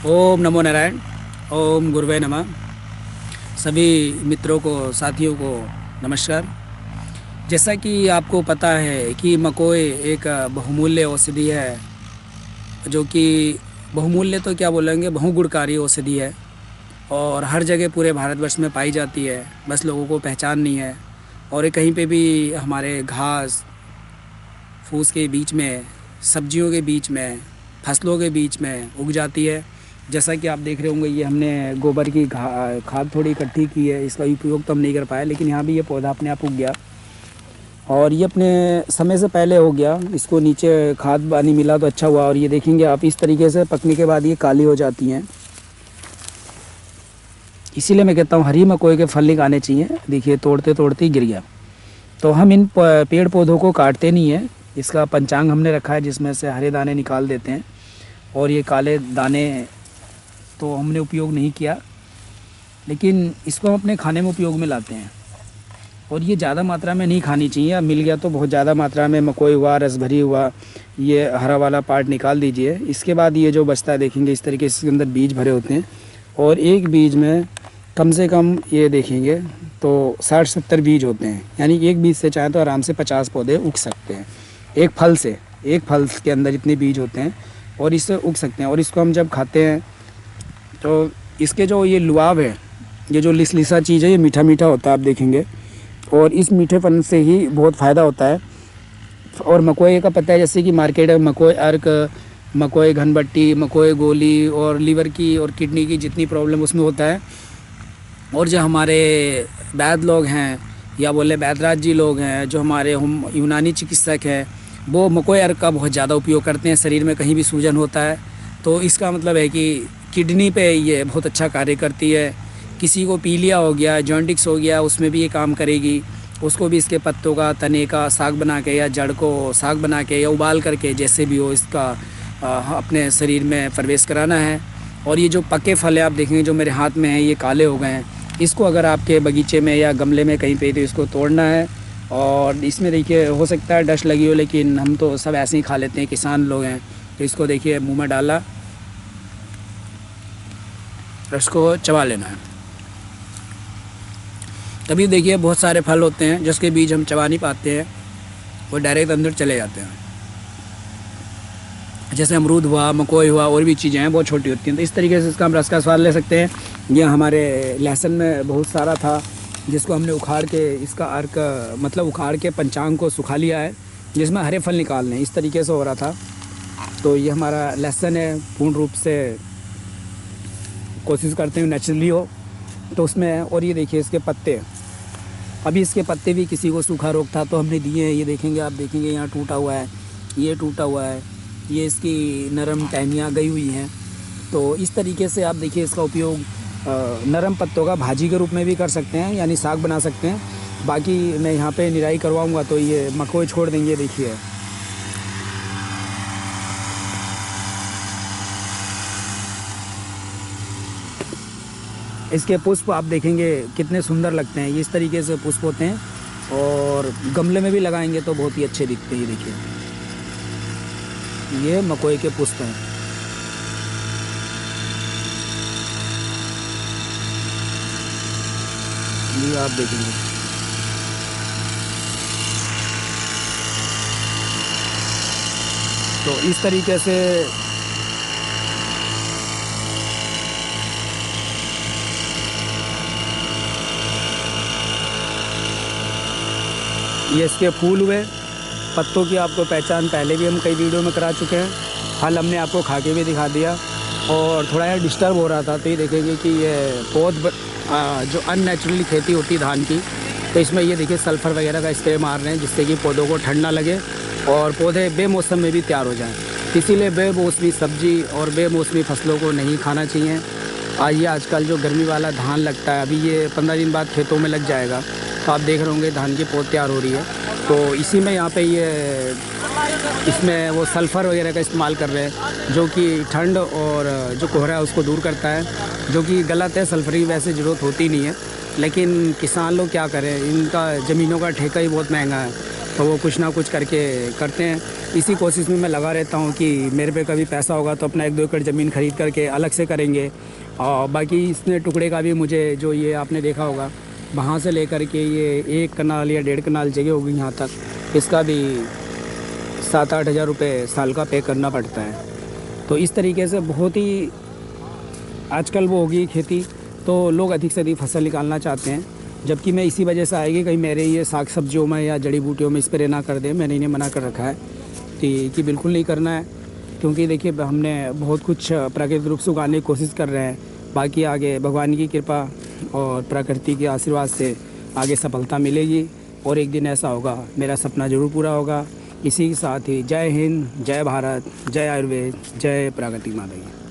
ओम नमो नारायण। ओम गुरुवे नमः। सभी मित्रों को, साथियों को नमस्कार। जैसा कि आपको पता है कि मकोई एक बहुमूल्य औषधि है, जो कि बहुमूल्य तो क्या बोलेंगे, बहुगुणकारी औषधि है और हर जगह पूरे भारतवर्ष में पाई जाती है। बस लोगों को पहचान नहीं है। और ये कहीं पे भी हमारे घास फूस के बीच में, सब्जियों के बीच में, फसलों के बीच में उग जाती है। जैसा कि आप देख रहे होंगे, ये हमने गोबर की खाद थोड़ी इकट्ठी की है। इसका उपयोग तो हम नहीं कर पाए, लेकिन यहाँ भी ये पौधा अपने आप उग गया और ये अपने समय से पहले हो गया। इसको नीचे खाद पानी मिला तो अच्छा हुआ। और ये देखेंगे आप, इस तरीके से पकने के बाद ये काली हो जाती हैं। इसीलिए मैं कहता हूँ हरी मकोई के फल नहीं खाने चाहिए। देखिए तोड़ते तोड़ते ही गिर गया। तो हम इन पेड़ पौधों को काटते नहीं हैं। इसका पंचांग हमने रखा है, जिसमें से हरे दाने निकाल देते हैं और ये काले दाने तो हमने उपयोग नहीं किया, लेकिन इसको हम अपने खाने में उपयोग में लाते हैं। और ये ज़्यादा मात्रा में नहीं खानी चाहिए। मिल गया तो बहुत ज़्यादा मात्रा में मकोई हुआ, रसभरी हुआ, ये हरा वाला पार्ट निकाल दीजिए। इसके बाद ये जो बचता है, देखेंगे इस तरीके से इसके अंदर बीज भरे होते हैं और एक बीज में कम से कम ये देखेंगे तो 60-70 बीज होते हैं। यानी एक बीज से चाहे तो आराम से 50 पौधे उग सकते हैं। एक फल से, एक फल के अंदर इतने बीज होते हैं और इससे उग सकते हैं। और इसको हम जब खाते हैं तो इसके जो ये लुआब है, ये जो लिसलिसा चीज़ है, ये मीठा मीठा होता है, आप देखेंगे। और इस मीठेपन से ही बहुत फ़ायदा होता है। और मकोई का पता है, जैसे कि मार्केट में मकोई अर्क, मकोई घनबट्टी, मकोई गोली और लीवर की और किडनी की जितनी प्रॉब्लम उसमें होता है। और जो हमारे वैद्य लोग हैं, या बोले वैद्यराज जी लोग हैं, जो हमारे हम यूनानी चिकित्सक हैं, वो मकोई अर्क का बहुत ज़्यादा उपयोग करते हैं। शरीर में कहीं भी सूजन होता है तो इसका मतलब है कि किडनी पे ये बहुत अच्छा कार्य करती है। किसी को पीलिया हो गया, जॉन्डिस हो गया, उसमें भी ये काम करेगी। उसको भी इसके पत्तों का, तने का साग बना के या जड़ को साग बना के या उबाल करके, जैसे भी हो, इसका अपने शरीर में प्रवेश कराना है। और ये जो पके फल है, आप देखेंगे जो मेरे हाथ में है, ये काले हो गए हैं। इसको अगर आपके बगीचे में या गमले में कहीं पे, तो इसको तोड़ना है। और इसमें देखिए हो सकता है डस्ट लगी हो, लेकिन हम तो सब ऐसे ही खा लेते हैं, किसान लोग हैं। तो इसको देखिए मुँह में डाला, रस को चबा लेना है। तभी देखिए बहुत सारे फल होते हैं जिसके बीज हम चबा नहीं पाते हैं, वो डायरेक्ट अंदर चले जाते हैं। जैसे अमरूद हुआ, मकोई हुआ, और भी चीज़ें हैं बहुत छोटी होती हैं। तो इस तरीके से इसका हम रस का स्वाद ले सकते हैं। ये हमारे लहसुन में बहुत सारा था, जिसको हमने उखाड़ के, इसका अर्क मतलब उखाड़ के पंचांग को सुखा लिया है, जिसमें हरे फल निकालने, इस तरीके से हो रहा था। तो ये हमारा लहसुन है, पूर्ण रूप से कोशिश करते हैं नेचुरली हो तो उसमें। और ये देखिए इसके पत्ते, अभी इसके पत्ते भी किसी को सूखा रोग था तो हमने दिए हैं। ये देखेंगे, आप देखेंगे यहाँ टूटा हुआ है, ये टूटा हुआ है, ये इसकी नरम टहनियाँ गई हुई हैं। तो इस तरीके से आप देखिए इसका उपयोग नरम पत्तों का भाजी के रूप में भी कर सकते हैं, यानी साग बना सकते हैं। बाकी मैं यहाँ पे निराई करवाऊँगा तो ये मकोई छोड़ देंगे। देखिए इसके पुष्प आप देखेंगे कितने सुंदर लगते हैं। ये इस तरीके से पुष्प होते हैं और गमले में भी लगाएंगे तो बहुत ही अच्छे दिखते हैं। ये देखिए, ये मकोई के पुष्प हैं। ये आप देखेंगे, तो इस तरीके से ये इसके फूल हुए। पत्तों की आपको पहचान पहले भी हम कई वीडियो में करा चुके हैं। फल हमने आपको खा के भी दिखा दिया। और थोड़ा यार डिस्टर्ब हो रहा था तो ये देखेंगे कि ये पौध जो अननेचुरली खेती होती है धान की, तो इसमें ये देखिए सल्फ़र वगैरह का स्प्रे मार रहे हैं, जिससे कि पौधों को ठंड ना लगे और पौधे बेमौसम में भी तैयार हो जाएं। इसीलिए बेमौसमी सब्जी और बेमौसमी फसलों को नहीं खाना चाहिए। ये आजकल जो गर्मी वाला धान लगता है, अभी ये 15 दिन बाद खेतों में लग जाएगा, तो आप देख रहे होंगे धान की पौध तैयार हो रही है। तो इसी में यहाँ पे ये इसमें वो सल्फ़र वगैरह का इस्तेमाल कर रहे हैं, जो कि ठंड और जो कोहरा है उसको दूर करता है, जो कि गलत है। सल्फ़र की वैसे ज़रूरत होती नहीं है, लेकिन किसान लोग क्या करें, इनका ज़मीनों का ठेका ही बहुत महंगा है। तो वो कुछ ना कुछ करके करते हैं। इसी कोशिश में मैं लगा रहता हूँ कि मेरे पे कभी पैसा होगा तो अपना 1-2 एकड़ ज़मीन ख़रीद करके अलग से करेंगे। और बाकी इसने टुकड़े का भी मुझे जो ये आपने देखा होगा वहाँ से लेकर के ये 1 कनाल या 1.5 कनाल जगह होगी यहाँ तक, इसका भी 7-8 हज़ार रुपये साल का पे करना पड़ता है। तो इस तरीके से बहुत ही आजकल वो होगी खेती, तो लोग अधिक से अधिक फसल निकालना चाहते हैं। जबकि मैं इसी वजह से आएगी कहीं मेरे ये साग सब्जियों में या जड़ी बूटियों में स्प्रे ना कर दें। मैंने इन्हें मना कर रखा है कि बिल्कुल नहीं करना है, क्योंकि देखिए हमने बहुत कुछ प्राकृतिक रूप से उगाने की कोशिश कर रहे हैं। बाकी आगे भगवान की कृपा और प्रकृति के आशीर्वाद से आगे सफलता मिलेगी और एक दिन ऐसा होगा मेरा सपना ज़रूर पूरा होगा। इसी के साथ ही जय हिंद, जय भारत, जय आयुर्वेद, जय प्राकृतिक माता की।